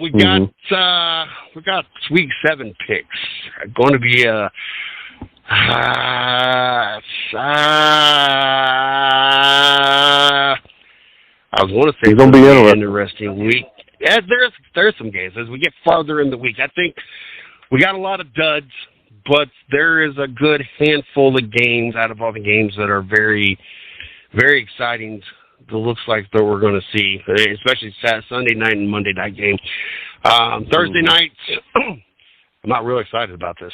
We got week 7 picks. Going to be I was going to say it's gonna be an interesting. interesting week. Yeah, there's some games as we get farther in the week. I think we got a lot of duds, but there is a good handful of games out of all the games that are very, very exciting. It looks like that we're going to see, especially Sunday night and Monday night game. Thursday night, I'm not really excited about this.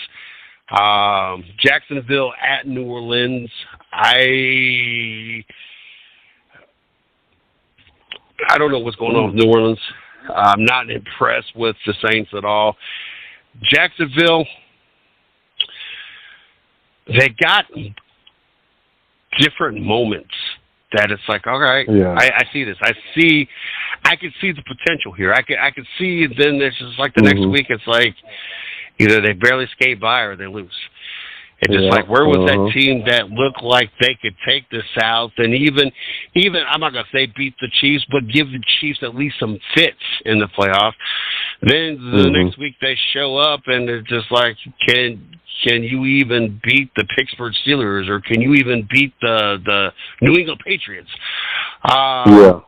Jacksonville at New Orleans. I don't know what's going on with New Orleans. I'm not impressed with the Saints at all. Jacksonville, they got different moments that it's like, all right, Yeah. I see this. I can see the potential here. I can see then it's just like the next week it's like either they barely skate by or they lose. It's just like, where was that team that looked like they could take the South and even I'm not gonna say beat the Chiefs, but give the Chiefs at least some fits in the playoff. Then the next week they show up and they're just like, can you even beat the Pittsburgh Steelers or can you even beat the New England Patriots? Yeah.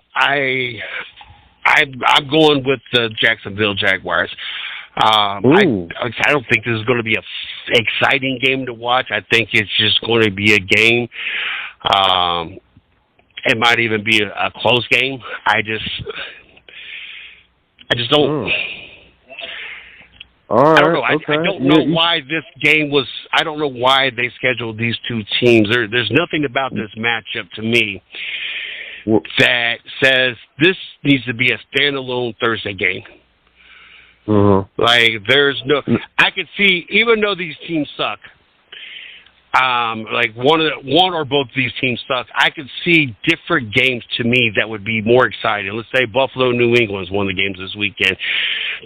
I'm going with the Jacksonville Jaguars. I don't think this is going to be a exciting game to watch. I think it's just going to be a game. It might even be a close game. I just don't. All right, I don't know. okay. I don't know why this game was. I don't know why they scheduled these two teams. There's nothing about this matchup to me that says this needs to be a standalone Thursday game. Like there's no. I could see even though these teams suck. Like one or both of these teams suck. I could see different games to me that would be more exciting. Let's say Buffalo, New England is one of the games this weekend.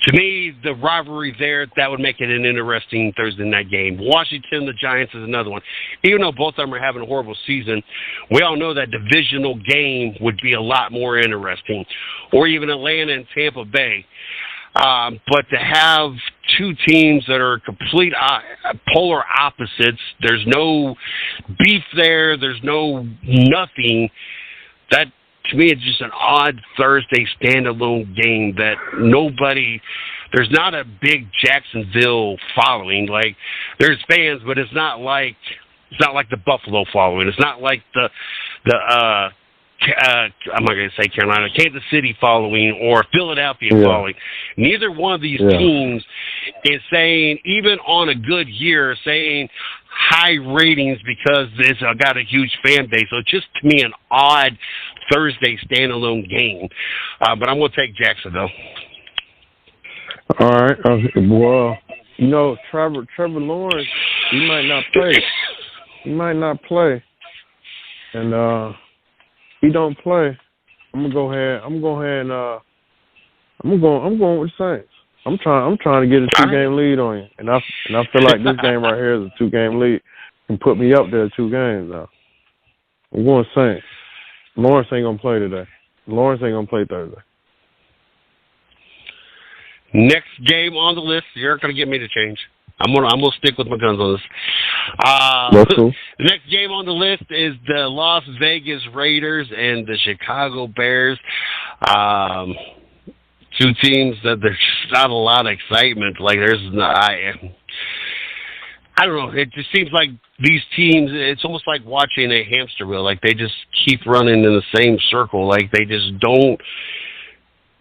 To me, the rivalry there, that would make it an interesting Thursday night game. Washington, the Giants is another one. Even though both of them are having a horrible season, we all know that divisional game would be a lot more interesting. Or even Atlanta and Tampa Bay. But to have two teams that are complete polar opposites, there's no beef there, there's no nothing. That, to me, it's just an odd Thursday standalone game that there's not a big Jacksonville following. Like, there's fans, but it's not like the Buffalo following. It's not like the I'm not going to say Carolina, Kansas City following or Philadelphia following. Neither one of these teams is saying, even on a good year, saying high ratings because it's got a huge fan base. So it's just, to me, an odd Thursday standalone game. But I'm going to take Jacksonville. All right. Well, Trevor Lawrence, he might not play. And he don't play. I'm going with the Saints. I'm trying to get a 2-game lead on you. And I feel like this game right here is a 2-game lead. Can put me up there 2 games now. I'm going Saints. Lawrence ain't gonna play today. Lawrence ain't gonna play Thursday. Next game on the list, you're gonna get me to change. I'm gonna stick with my guns on this. That's cool. The next game on the list is the Las Vegas Raiders and the Chicago Bears. Two teams that there's not a lot of excitement. Like I don't know. It just seems like these teams, it's almost like watching a hamster wheel. Like they just keep running in the same circle. Like they just don't.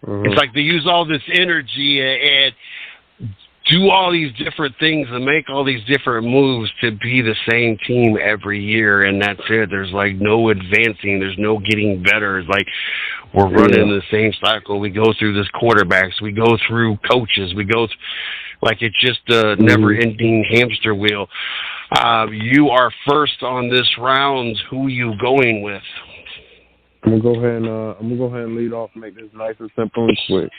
It's like they use all this energy and do all these different things and make all these different moves to be the same team every year, and that's it. There's like no advancing. There's no getting better. It's like we're running the same cycle. We go through this quarterbacks. We go through coaches. We go like it's just a never-ending hamster wheel. You are first on this round. Who are you going with? I'm gonna go ahead and lead off and make this nice and simple and quick.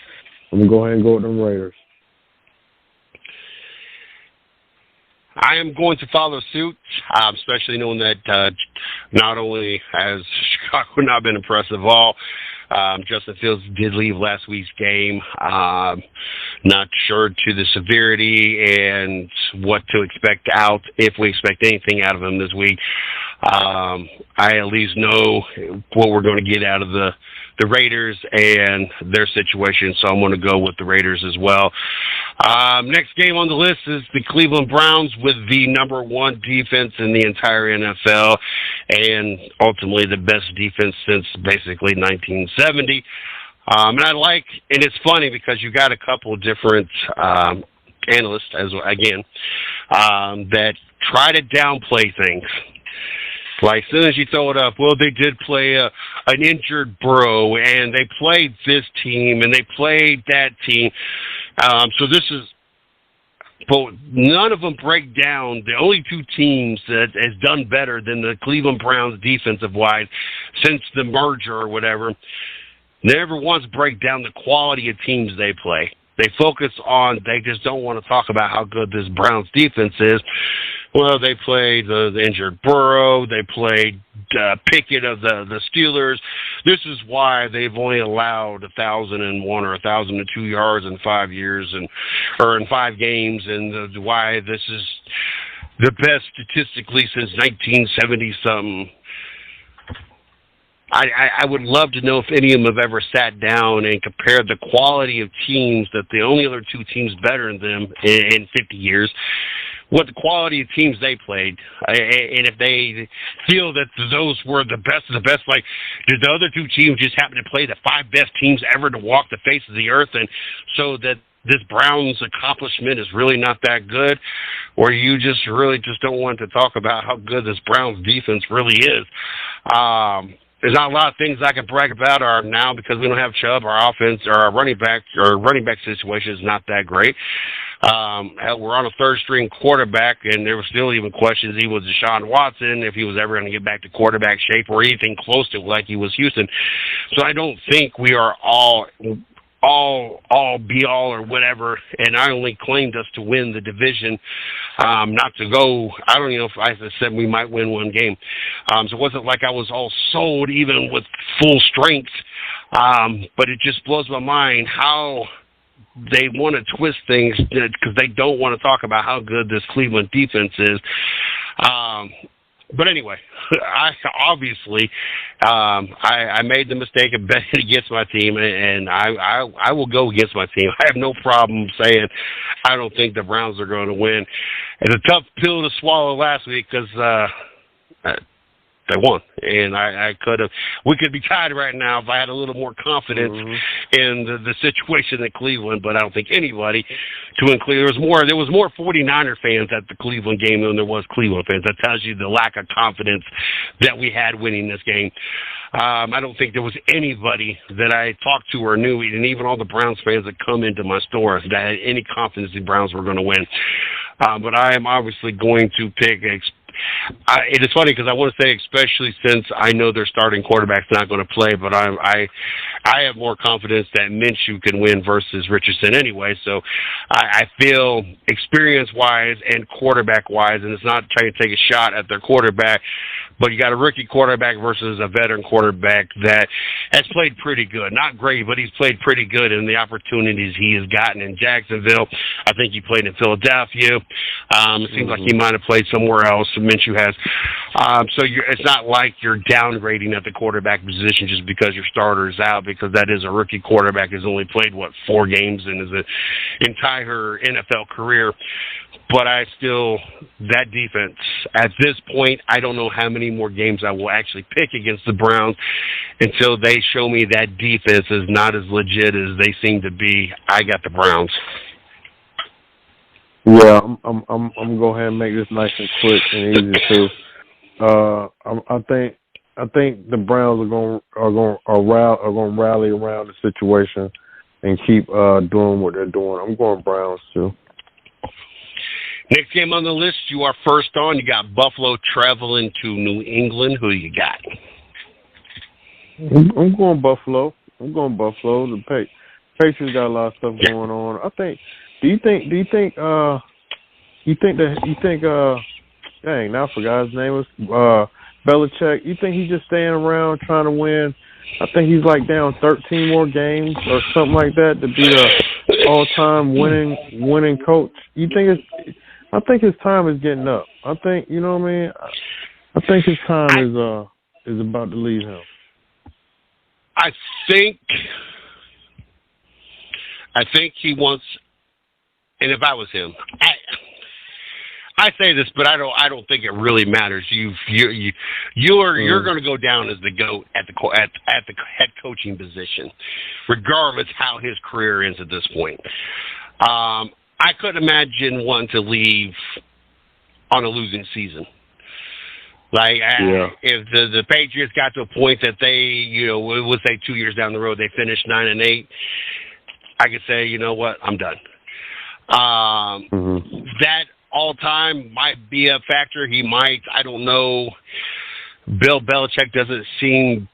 I'm gonna go ahead and go with them Raiders. I am going to follow suit, especially knowing that not only has Chicago not been impressive at all, Justin Fields did leave last week's game. Not sure to the severity and what to expect out, if we expect anything out of him this week. I at least know what we're going to get out of the Raiders and their situation, so I'm going to go with the Raiders as well. Next game on the list is the Cleveland Browns with the number one defense in the entire NFL and ultimately the best defense since basically 1970. And it's funny because you got a couple of different analysts, that try to downplay things. Like, as soon as you throw it up, well, they did play an injured Burrow, and they played this team, and they played that team. But none of them break down the only two teams that has done better than the Cleveland Browns defensive-wise since the merger or whatever. Never once break down the quality of teams they play. They just don't want to talk about how good this Browns defense is. Well, they played the injured Burrow. They played Pickett of the Steelers. This is why they've only allowed 1,001 or 1,002 yards in 5 years or in 5 games, and why this is the best statistically since 1970-something. I would love to know if any of them have ever sat down and compared the quality of teams that the only other two teams better than them in 50 years, what the quality of teams they played, and if they feel that those were the best of the best. Like, did the other two teams just happen to play the 5 best teams ever to walk the face of the earth, and so that this Browns accomplishment is really not that good, or you just really just don't want to talk about how good this Browns defense really is? There's not a lot of things I can brag about now because we don't have Chubb. Our offense or our running back situation is not that great. We're on a third-string quarterback, and there were still even questions he was Deshaun Watson, if he was ever going to get back to quarterback shape or anything close to like he was Houston. So I don't think we are all be all or whatever, and I only claimed us to win the division, not to go. I don't know if I said we might win one game. So it wasn't like I was all sold even with full strength. But it just blows my mind how they want to twist things because they don't want to talk about how good this Cleveland defense is. But anyway, I made the mistake of betting against my team, and I will go against my team. I have no problem saying I don't think the Browns are going to win. It's a tough pill to swallow last week because they won, and we could be tied right now if I had a little more confidence in the situation at Cleveland, but I don't think anybody to include. There was more 49er fans at the Cleveland game than there was Cleveland fans. That tells you the lack of confidence that we had winning this game. I don't think there was anybody that I talked to or knew, and even all the Browns fans that come into my store, that had any confidence the Browns were going to win. But I am obviously going to pick it is funny because I want to say, especially since I know their starting quarterback's not going to play, but I have more confidence that Minshew can win versus Richardson anyway. So I feel experience-wise and quarterback-wise, and it's not trying to take a shot at their quarterback, but you got a rookie quarterback versus a veteran quarterback that has played pretty good. Not great, but he's played pretty good in the opportunities he has gotten in Jacksonville. I think he played in Philadelphia. It seems like he might have played somewhere else. Minshew has. So it's not like you're downgrading at the quarterback position just because your starter is out, because that is a rookie quarterback who's only played, 4 games in his entire NFL career. But that defense, at this point, I don't know how many more games I will actually pick against the Browns until they show me that defense is not as legit as they seem to be. I got the Browns. Yeah, I'm gonna go ahead and make this nice and quick and easy too. I think the Browns are going to rally around the situation and keep doing what they're doing. I'm going Browns too. Next game on the list, you are first on. You got Buffalo traveling to New England. Who you got? I'm going Buffalo. The Patriots got a lot of stuff going on. I think. Do you think? Dang, now I forgot his name was Belichick. You think he's just staying around trying to win I think he's like down 13 more games or something like that to be a all-time winning coach. You think it's? I think his time is getting up. I think, you know what I mean. I think his time is about to leave him. I think he wants. And if I was him, I say this, but I don't think it really matters. You're going to go down as the GOAT at the head coaching position, regardless how his career ends at this point. I couldn't imagine wanting to leave on a losing season. Like, if the Patriots got to a point that they, we'll say 2 years down the road, they finished 9-8, I could say, you know what, I'm done. That all-time might be a factor. He might, I don't know. Bill Belichick doesn't seem,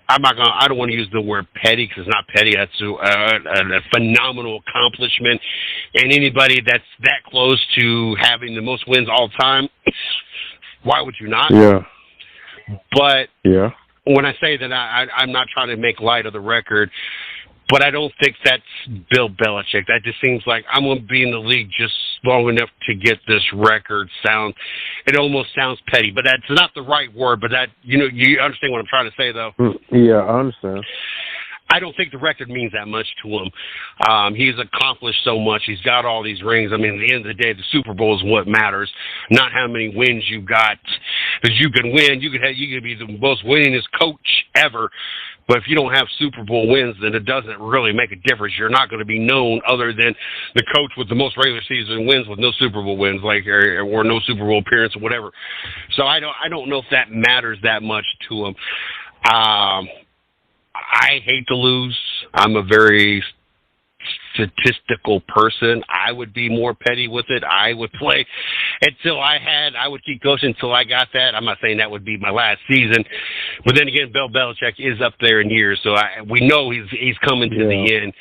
I don't want to use the word petty because it's not petty. That's a phenomenal accomplishment. And anybody that's that close to having the most wins all time, why would you not? Yeah. But when I say that, I'm not trying to make light of the record, but I don't think that's Bill Belichick. That just seems like I'm going to be in the league just long enough to get this record sound. It almost sounds petty, but that's not the right word. But that, you understand what I'm trying to say, though? Yeah, I understand. I don't think the record means that much to him. He's accomplished so much. He's got all these rings. I mean, at the end of the day, the Super Bowl is what matters, not how many wins you got. Because you can win, you could be the most winningest coach ever. But if you don't have Super Bowl wins, then it doesn't really make a difference. You're not going to be known other than the coach with the most regular season wins with no Super Bowl wins, like or no Super Bowl appearance or whatever. So I don't know if that matters that much to him. I hate to lose. I'm a very statistical person. I would be more petty with it. I would play I would keep coaching until I got that. I'm not saying that would be my last season, but then again, Bill Belichick is up there in years, so we know he's coming to the end.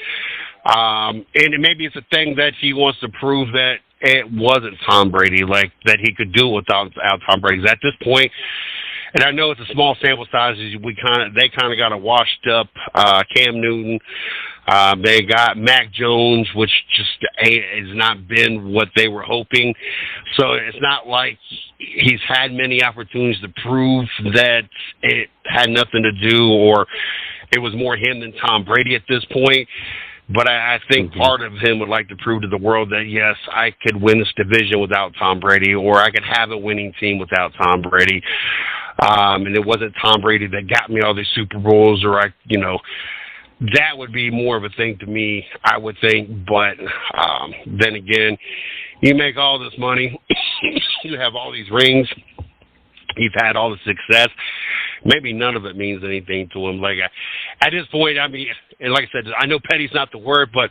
And maybe it's a thing that he wants to prove that it wasn't Tom Brady, like that he could do it without Tom Brady. At this point, and I know it's a small sample size. They kind of got a washed up Cam Newton. They got Mac Jones, which just has not been what they were hoping. So it's not like he's had many opportunities to prove that it had nothing to do, or it was more him than Tom Brady at this point. But I think part of him would like to prove to the world that, yes, I could win this division without Tom Brady, or I could have a winning team without Tom Brady. And it wasn't Tom Brady that got me all these Super Bowls, or that would be more of a thing to me, I would think. But then again, you make all this money, you have all these rings, you've had all the success. Maybe none of it means anything to him. Like at this point, I mean, and like I said, I know petty's not the word, but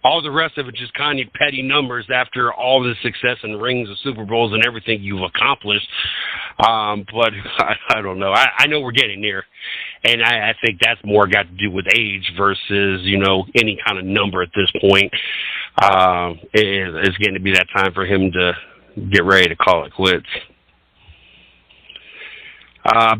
all the rest of it just kind of petty numbers after all the success and rings of Super Bowls and everything you've accomplished. But I don't know. I know we're getting near, and I think that's more got to do with age versus any kind of number at this point. It's getting to be that time for him to get ready to call it quits.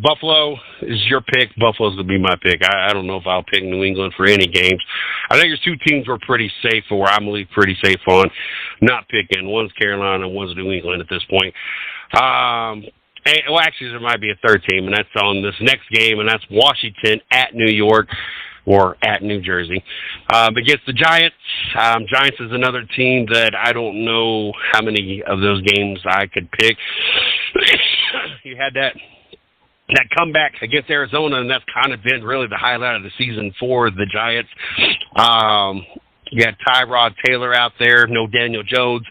Buffalo is your pick. Buffalo's going to be my pick. I don't know if I'll pick New England for any games. I think your two teams were pretty safe, or I'm pretty safe on not picking. One's Carolina and one's New England at this point. Actually, there might be a third team, and that's on this next game, and that's Washington at New York or at New Jersey. Against the Giants. Giants is another team that I don't know how many of those games I could pick. You had that comeback against Arizona, and that's kind of been really the highlight of the season for the Giants. You had Tyrod Taylor out there, no Daniel Jones.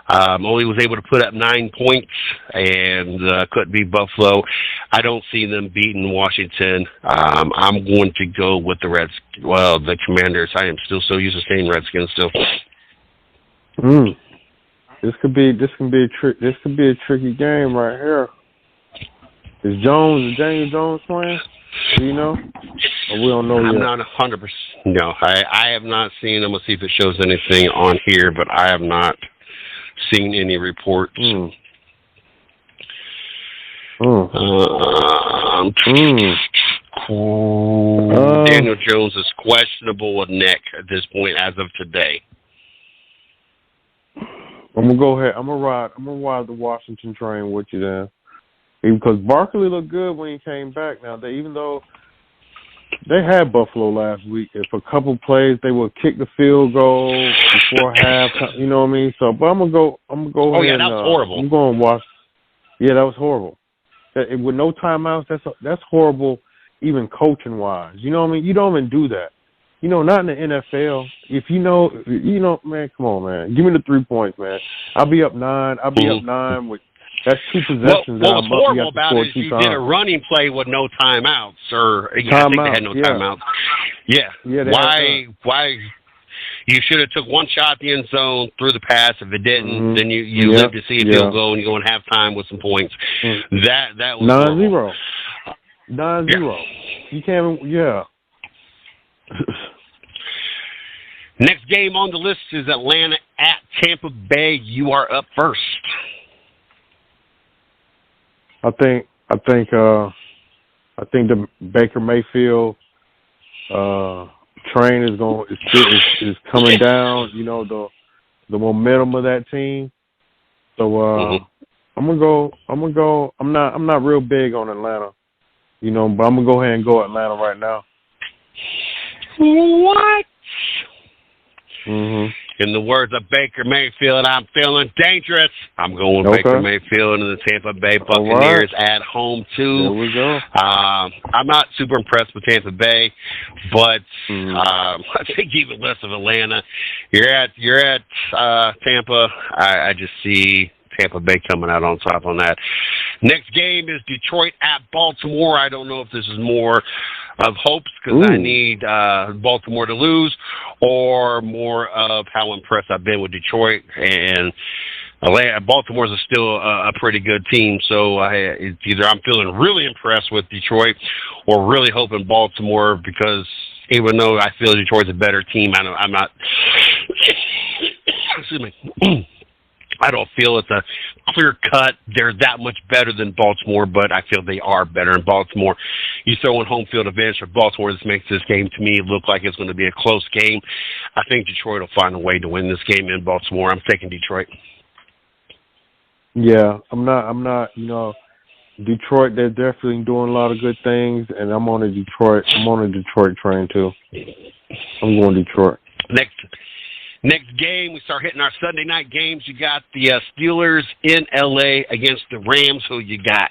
Only was able to put up 9 points, and couldn't beat Buffalo. I don't see them beating Washington. I'm going to go with the Commanders. I am still so used to saying Redskins still. This could be a tricky game right here. Is Daniel Jones playing? Do you know? Or we don't know yet? I'm not 100%. No, I have not seen. I'm going to see if it shows anything on here, but I have not seen any reports. Daniel Jones is questionable with neck at this point as of today. I'm gonna go ahead. I'm gonna ride the Washington train with you then, because Barkley looked good when he came back. Now, even though they had Buffalo last week, if a couple plays they would kick the field goal before half. You know what I mean? So, but I'm gonna go. Oh yeah, that was horrible. I'm going watch. Yeah, that was horrible. With no timeouts, that's horrible. Even coaching wise, you know what I mean? You don't even do that. You know, not in the NFL. If you know, man, come on, man. Give me the 3 points, man. I'll be up 9. Up 9 with that's 2 possessions. What's horrible about it is you did a running play with no timeouts, or I think they had no timeouts. Yeah. Why? You should have took one shot at the end zone, threw the pass. If it didn't, then you live to see a field goal, and you go in halftime with some points. That was 9-0. 9-0. You can't. Yeah. Next game on the list is Atlanta at Tampa Bay. You are up first. I think the Baker Mayfield train is coming down. You know, the momentum of that team. So I'm gonna go. I'm not real big on Atlanta, you know, but I'm gonna go ahead and go Atlanta right now. What? Mm-hmm. In the words of Baker Mayfield, I'm feeling dangerous. I'm going with Baker Mayfield and the Tampa Bay Buccaneers at home, too. There we go. I'm not super impressed with Tampa Bay, but I think even less of Atlanta. You're at Tampa. I just see Tampa Bay coming out on top on that. Next game is Detroit at Baltimore. I don't know if this is more of hopes because I need Baltimore to lose, or more of how impressed I've been with Detroit. And Baltimore's is still a pretty good team, so it's either I'm feeling really impressed with Detroit or really hoping Baltimore, because even though I feel Detroit's a better team, I'm not excuse me. I don't feel it's a clear cut. They're that much better than Baltimore, but I feel they are better in Baltimore. You throw in home field advantage for Baltimore. This makes this game to me look like it's going to be a close game. I think Detroit will find a way to win this game in Baltimore. I'm taking Detroit. Yeah, I'm not. You know, Detroit. They're definitely doing a lot of good things, and I'm on a Detroit train too. I'm going Detroit. Next game, we start hitting our Sunday night games. You got the Steelers in L.A. against the Rams. Who you got?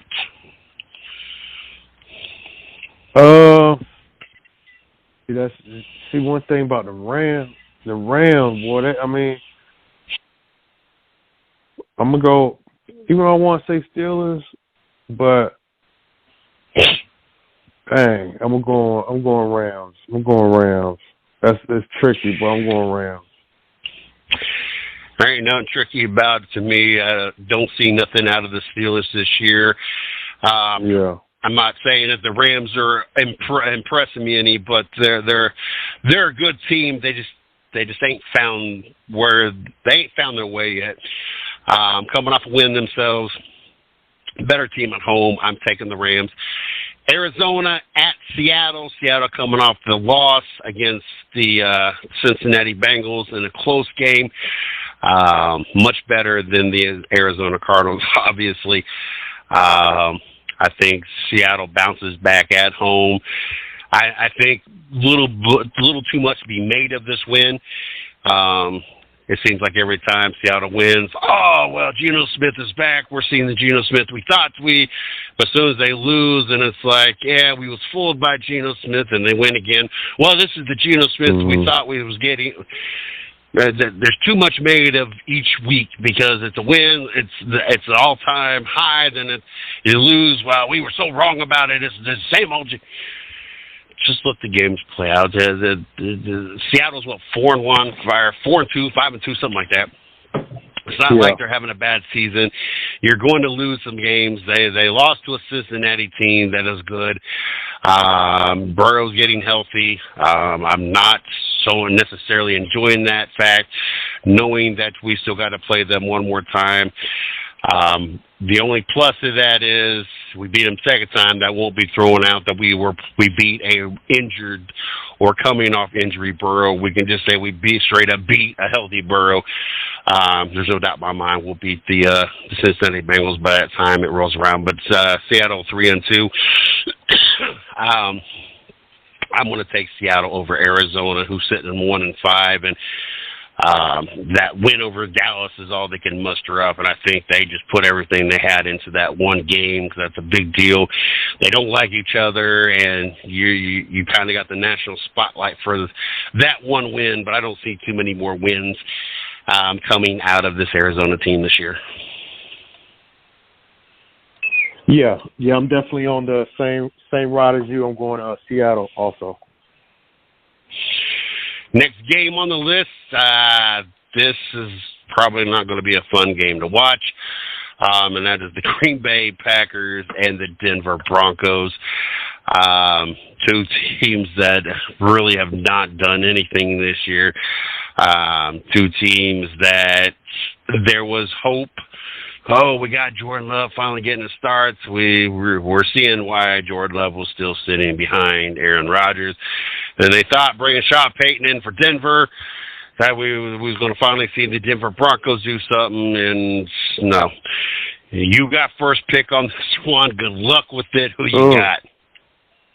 See, one thing about the Rams, boy. I'm gonna go. Even though I want to say Steelers, but dang, I'm going Rams. I'm going Rams. That's tricky, but I'm going Rams. There ain't nothing tricky about it to me. I don't see nothing out of the Steelers this year. Yeah. I'm not saying that the Rams are impressing me any, but they're a good team. They just ain't found their way yet. Coming off a win themselves, better team at home. I'm taking the Rams. Arizona at Seattle. Seattle coming off the loss against the Cincinnati Bengals in a close game. Much better than the Arizona Cardinals, obviously. I think Seattle bounces back at home. I think a little too much to be made of this win. It seems like every time Seattle wins, oh, well, Geno Smith is back. We're seeing the Geno Smith we thought but as soon as they lose, and it's like, yeah, we was fooled by Geno Smith, and they win again. Well, this is the Geno Smith we thought we was getting. There's too much made of each week because it's a win, it's an all-time high, then you lose. Well, we were so wrong about it. It's the same old. Just let the games play out. The Seattle's 4-1, 4-2, 5-2, something like that. It's not like they're having a bad season. You're going to lose some games. They lost to a Cincinnati team that is good. Burrow's getting healthy. I'm not so necessarily enjoying that fact, knowing that we still got to play them one more time. The only plus to that is we beat them second time. That won't be thrown out that we beat a injured or coming off injury Burrow. We can just say we straight up beat a healthy Burrow. There's no doubt in my mind we'll beat the Cincinnati Bengals by that time it rolls around. But Seattle 3-2. I'm going to take Seattle over Arizona, who's sitting in 1-5, and that win over Dallas is all they can muster up, and I think they just put everything they had into that one game because that's a big deal. They don't like each other, and you kind of got the national spotlight for that one win, but I don't see too many more wins coming out of this Arizona team this year. Yeah, I'm definitely on the same ride as you. I'm going to Seattle also. Next game on the list, this is probably not going to be a fun game to watch, and that is the Green Bay Packers and the Denver Broncos. Two teams that really have not done anything this year. Two teams that there was hope. Oh, we got Jordan Love finally getting the starts. We're seeing why Jordan Love was still sitting behind Aaron Rodgers. And they thought bringing Sean Payton in for Denver that we was going to finally see the Denver Broncos do something, and no. You got first pick on this one. Good luck with it. Who you got?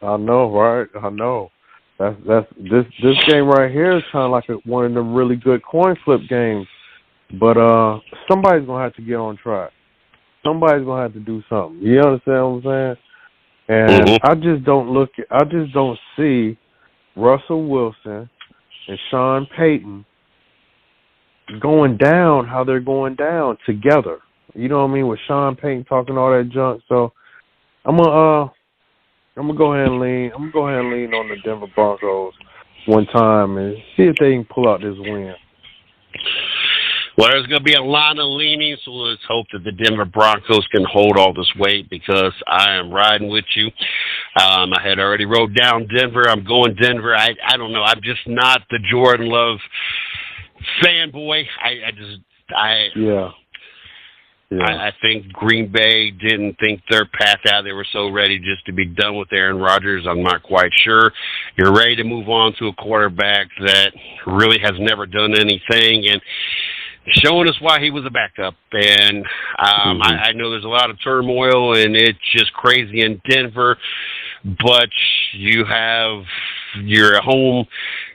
I know, right? I know. This game right here is kind of like one of them really good coin flip games. But somebody's gonna have to get on track. Somebody's gonna have to do something. You understand what I'm saying? And I just don't see Russell Wilson and Sean Payton going down how they're going down together. You know what I mean? With Sean Payton talking all that junk. So I'm gonna go ahead and lean on the Denver Broncos one time and see if they can pull out this win. Well, there's going to be a lot of leaning, so let's hope that the Denver Broncos can hold all this weight because I am riding with you. I had already wrote down Denver. I'm going Denver. I don't know. I'm just not the Jordan Love fanboy. I think Green Bay didn't think their path out. They were so ready just to be done with Aaron Rodgers. I'm not quite sure. You're ready to move on to a quarterback that really has never done anything and showing us why he was a backup. And I know there's a lot of turmoil, and it's just crazy in Denver, but you're at home.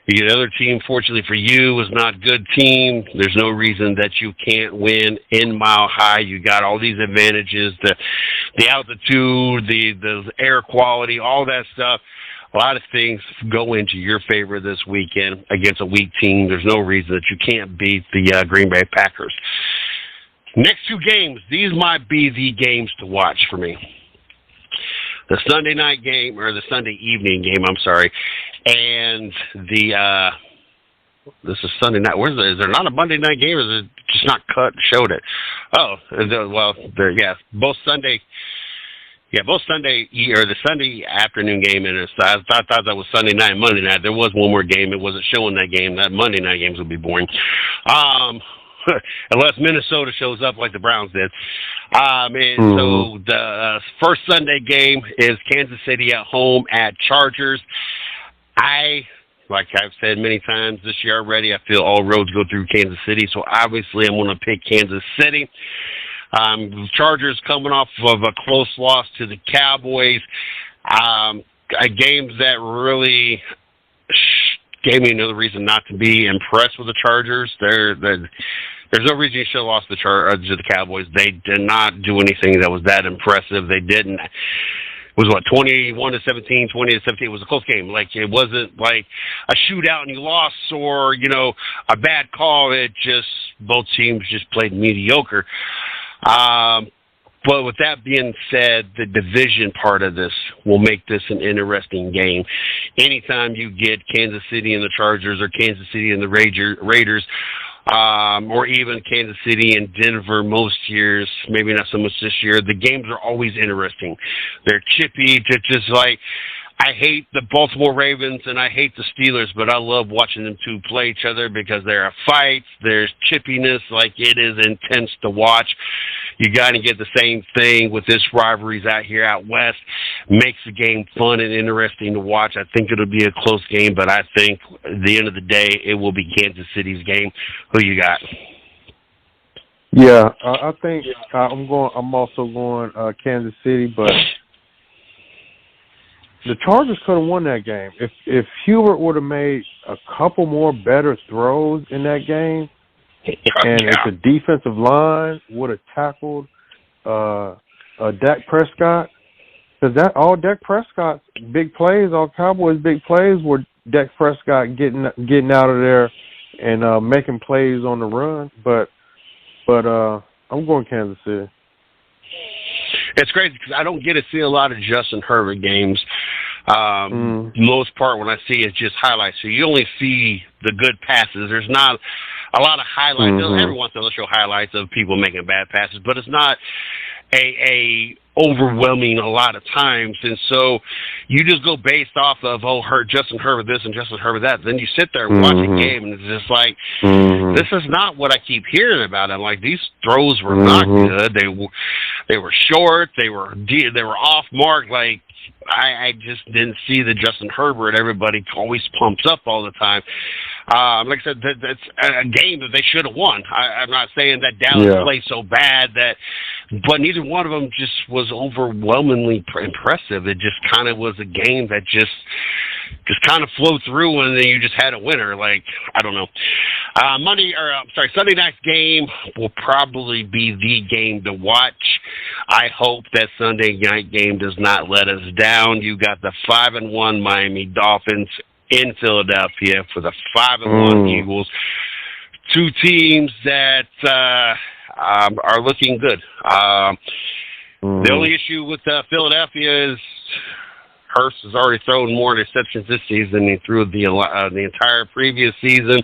The other team, fortunately for you, is not a good team. There's no reason that you can't win in Mile High. You got all these advantages, the altitude, the air quality, all that stuff. A lot of things go into your favor this weekend against a weak team. There's no reason that you can't beat the Green Bay Packers. Next two games, these might be the games to watch for me. The Sunday night game, or the Sunday evening game, I'm sorry, and this is Sunday night. Is there not a Monday night game, or is it just not showed it? Oh, well, both Sunday. Yeah, both Sunday or the Sunday afternoon game, and I thought that was Sunday night and Monday night. There was one more game. It wasn't showing that game. That Monday night games would be boring. Unless Minnesota shows up like the Browns did. So the first Sunday game is Kansas City at home at Chargers. Like I've said many times this year already, I feel all roads go through Kansas City, so obviously I'm going to pick Kansas City. Chargers coming off of a close loss to the Cowboys. A game that really gave me another reason not to be impressed with the Chargers. There's no reason you should have lost to the Cowboys. They did not do anything that was that impressive. They didn't. It was 21-17, 20-17. It was a close game. Like, it wasn't like a shootout and you lost or, a bad call. Both teams just played mediocre. But with that being said, the division part of this will make this an interesting game. Anytime you get Kansas City and the Chargers or Kansas City and the Raiders, or even Kansas City and Denver most years, maybe not so much this year, the games are always interesting. They're chippy, just like I hate the Baltimore Ravens and I hate the Steelers, but I love watching them two play each other because there are fights, there's chippiness, like it is intense to watch. You got to get the same thing with this rivalries out here out west. Makes the game fun and interesting to watch. I think it'll be a close game, but I think at the end of the day, it will be Kansas City's game. Who you got? Yeah, I think I'm also going Kansas City, but the Chargers could have won that game if Hubert would have made a couple more better throws in that game, and if the defensive line would have tackled Dak Prescott, because all Dak Prescott's big plays, all Cowboys' big plays were Dak Prescott getting out of there and making plays on the run, but I'm going Kansas City. It's crazy because I don't get to see a lot of Justin Herbert games. Most part when I see it's just highlights. So you only see the good passes. There's not a lot of highlights. Every once in a while they'll show highlights of people making bad passes, but it's not a overwhelming a lot of times. And so you just go based off of, Justin Herbert this and Justin Herbert that. Then you sit there and watch a game and it's just like, this is not what I keep hearing about. I'm like, these throws were not good. They were short. They were off mark. Like, I just didn't see the Justin Herbert everybody always pumps up all the time. Like I said, that's a game that they should have won. I'm not saying that Dallas played so bad but neither one of them just was overwhelmingly impressive. It just kind of was a game that just kind of flowed through, and then you just had a winner. Like, I don't know. Sunday night's game will probably be the game to watch. I hope that Sunday night game does not let us down. You got the 5-1 Miami Dolphins in Philadelphia for the 5-1 Eagles. Two teams that are looking good. The only issue with Philadelphia is Hurst has already thrown more interceptions this season than he threw the entire previous season.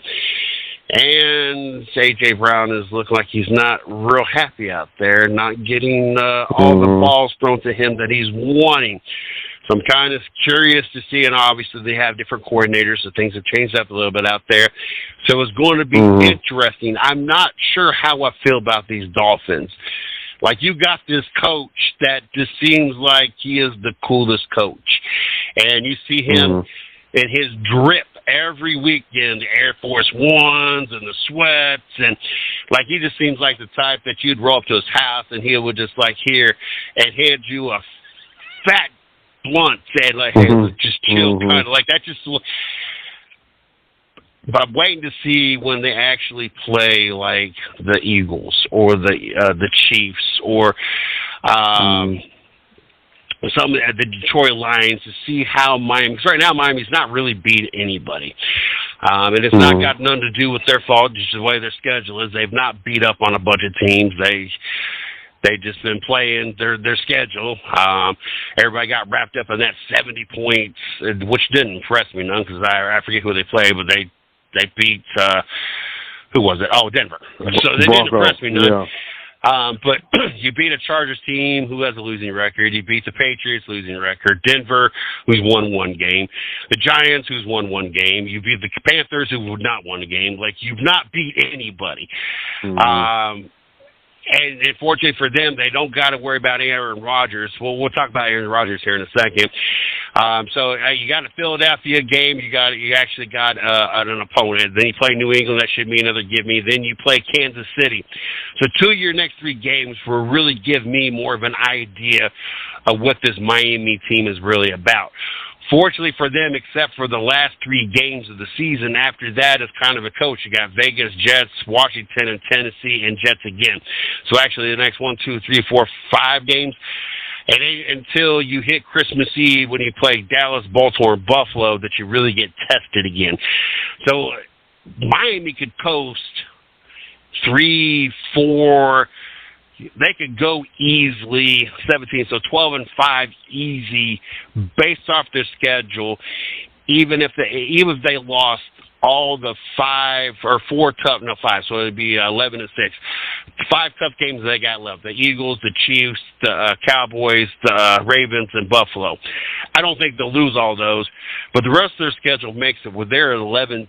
And A.J. Brown is looking like he's not real happy out there, not getting all the balls thrown to him that he's wanting. So I'm kind of curious to see, and obviously they have different coordinators, so things have changed up a little bit out there. So it's going to be interesting. I'm not sure how I feel about these Dolphins. Like, you got this coach that just seems like he is the coolest coach. And you see him in his drip every weekend, the Air Force Ones and the sweats, and like he just seems like the type that you'd roll up to his house and he would just like here and hand you a fat blunt, saying like, "Hey, let's just chill," kind of like that. Just, but I'm waiting to see when they actually play like the Eagles or the Chiefs or some of the Detroit Lions, to see how Miami, because right now Miami's not really beat anybody. And it's not got nothing to do with their fault, just the way their schedule is. They've not beat up on a bunch of teams. They just been playing their schedule. Everybody got wrapped up in that 70 points, which didn't impress me none, because I forget who they played, but they beat, who was it? Oh, Denver. So they didn't impress me none. Yeah. But you beat a Chargers team who has a losing record. You beat the Patriots, losing record. Denver, who's won one game. The Giants, who's won one game. You beat the Panthers, who have not won a game. Like, you've not beat anybody. And fortunately for them, they don't got to worry about Aaron Rodgers. Well, we'll talk about Aaron Rodgers here in a second. So you got a Philadelphia game. You actually got an opponent. Then you play New England. That should be another give me. Then you play Kansas City. So 2 of your next 3 games will really give me more of an idea of what this Miami team is really about. Fortunately for them, except for the last 3 games of the season, after that is kind of a coach. You got Vegas, Jets, Washington, and Tennessee, and Jets again. So actually the next 1, 2, 3, 4, 5 games, and until you hit Christmas Eve when you play Dallas, Baltimore, and Buffalo, that you really get tested again. So Miami could coast 3, 4. They could go easily 17, so 12-5 easy based off their schedule. Even if they lost all the 5 or 4 tough, no 5, so it'd be 11-6. 5 tough games they got left: the Eagles, the Chiefs, the Cowboys, the Ravens, and Buffalo. I don't think they'll lose all those, but the rest of their schedule makes it with their 11-win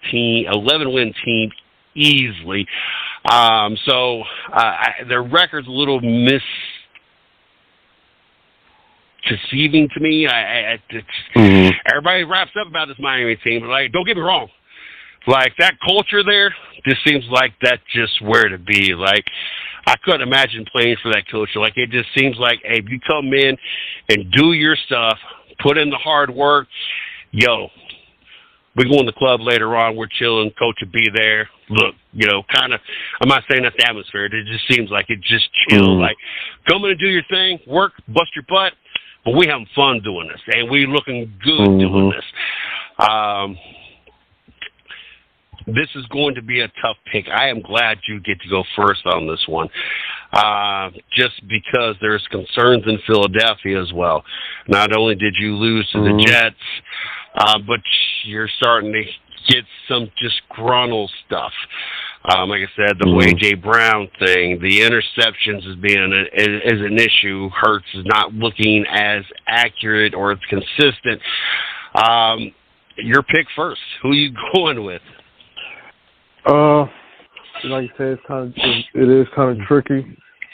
team easily. Their record's a little deceiving to me. Everybody raps up about this Miami team, but like, don't get me wrong. Like, that culture there just seems like that's just where to be. Like, I couldn't imagine playing for that culture. Like, it just seems like, hey, if you come in and do your stuff, put in the hard work, yo, we go in the club later on, we're chilling, coach will be there. Look, kind of, I'm not saying that's the atmosphere. It just seems like it just chill. Like, come in and do your thing, work, bust your butt, but we having fun doing this, and we looking good doing this. This is going to be a tough pick. I am glad you get to go first on this one, just because there's concerns in Philadelphia as well. Not only did you lose to the Jets, but you're starting to get some disgruntled stuff. Like I said, the A.J. Brown thing, the interceptions is an issue. Hurts is not looking as accurate or as consistent. Your pick first. Who are you going with? Like you said, it is kind of tricky.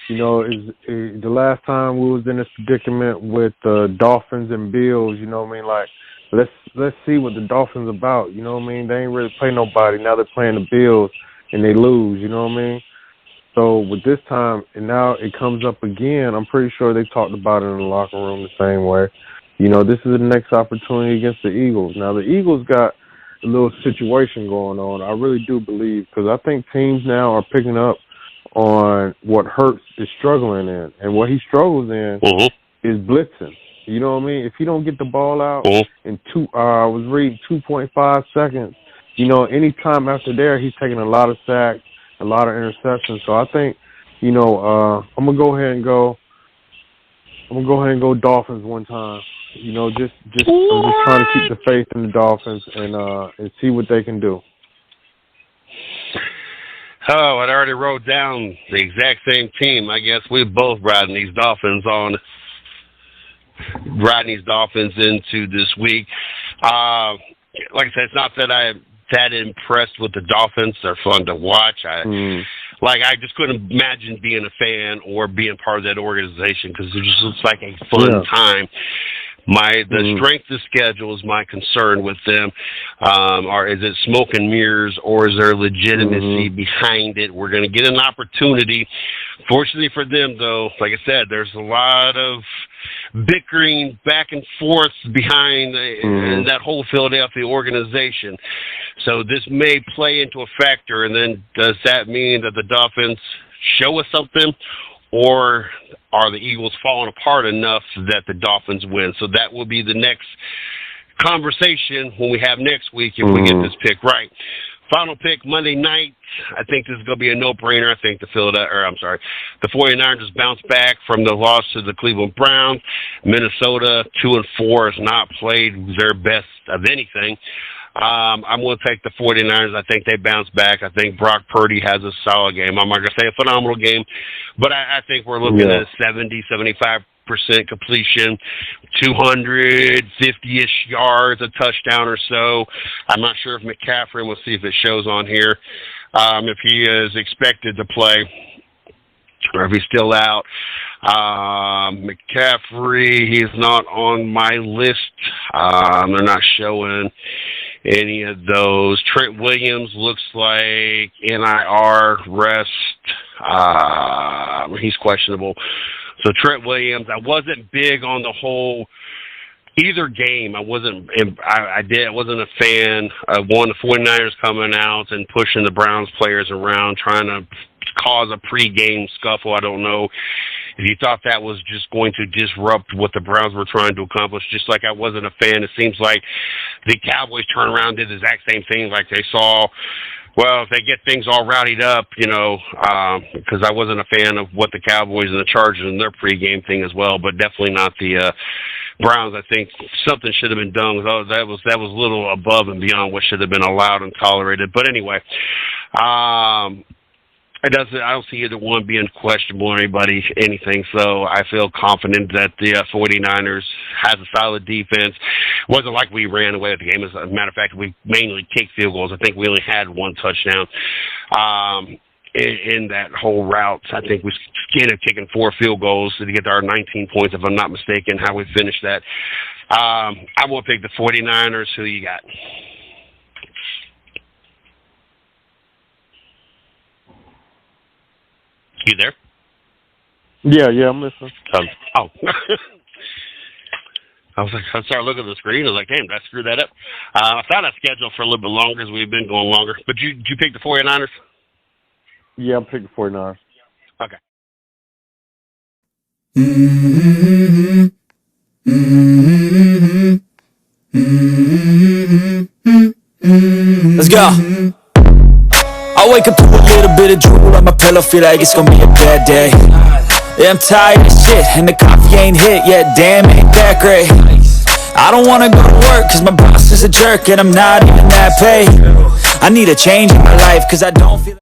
The last time we was in this predicament with the Dolphins and Bills, like, let's see what the Dolphins about. They ain't really play nobody. Now they're playing the Bills and they lose. So with this time, and now it comes up again. I'm pretty sure they talked about it in the locker room the same way. This is the next opportunity against the Eagles. Now the Eagles got a little situation going on. I really do believe, because I think teams now are picking up on what Hurts is struggling in, and what he struggles in is blitzing. You know what I mean? If you don't get the ball out in I was reading 2.5 seconds. Any time after there, he's taking a lot of sacks, a lot of interceptions. So I think, I'm gonna go ahead and go Dolphins one time. I'm just trying to keep the faith in the Dolphins and see what they can do. Oh, I'd already wrote down the exact same team. I guess we're both riding these Dolphins into this week. Like I said, it's not that I'm that impressed with the Dolphins. They're fun to watch. I just couldn't imagine being a fan or being part of that organization, because it just looks like a fun time. The strength of schedule is my concern with them. Is it smoke and mirrors, or is there legitimacy behind it? We're going to get an opportunity. Fortunately for them, though, like I said, there's a lot of bickering back and forth behind that whole Philadelphia organization. So this may play into a factor, and then does that mean that the Dolphins show us something, or are the Eagles falling apart enough that the Dolphins win? So that will be the next conversation when we have next week, if we get this pick right. Final pick Monday night. I think this is going to be a no-brainer. I think the 49ers bounce back from the loss to the Cleveland Browns. Minnesota 2-4 has not played their best of anything. I'm going to take the 49ers. I think they bounce back. I think Brock Purdy has a solid game. I'm not going to say a phenomenal game, but I think we're looking at 70-75% completion, 250-ish yards, a touchdown or so. I'm not sure if McCaffrey, we'll see if it shows on here, if he is expected to play or if he's still out. McCaffrey, he's not on my list. They're not showing any of those. Trent Williams looks like NIR rest. He's questionable. So Trent Williams, I wasn't big on the whole either game. I wasn't a fan of the 49ers coming out and pushing the Browns players around, trying to cause a pregame scuffle. I don't know if you thought that was just going to disrupt what the Browns were trying to accomplish. Just like I wasn't a fan. It seems like the Cowboys turned around and did the exact same thing, like they saw. Well, if they get things all rowdied up, because I wasn't a fan of what the Cowboys and the Chargers and their pregame thing as well, but definitely not the Browns. I think something should have been done. That was a little above and beyond what should have been allowed and tolerated. But anyway, I don't see either one being questionable or anything, so I feel confident that the 49ers has a solid defense. It wasn't like we ran away with the game. As a matter of fact, we mainly kicked field goals. I think we only had one touchdown. in that whole route. I think we ended up kicking 4 field goals to get our 19 points, if I'm not mistaken, how we finished that. I will pick the 49ers. Who you got? You there? Yeah, I'm listening. Oh. I was like, I started looking at the screen. I was like, damn, did I screw that up? I thought I scheduled for a little bit longer because we've been going longer. But did you pick the 49ers? Yeah, I'm picking the 49ers. Okay. Let's go. I wake up to a little bit of drool on my pillow, feel like it's gonna be a bad day. Yeah, I'm tired of shit, and the coffee ain't hit yet, damn, ain't that great. I don't wanna go to work, cause my boss is a jerk, and I'm not even that paid. I need a change in my life, cause I don't feel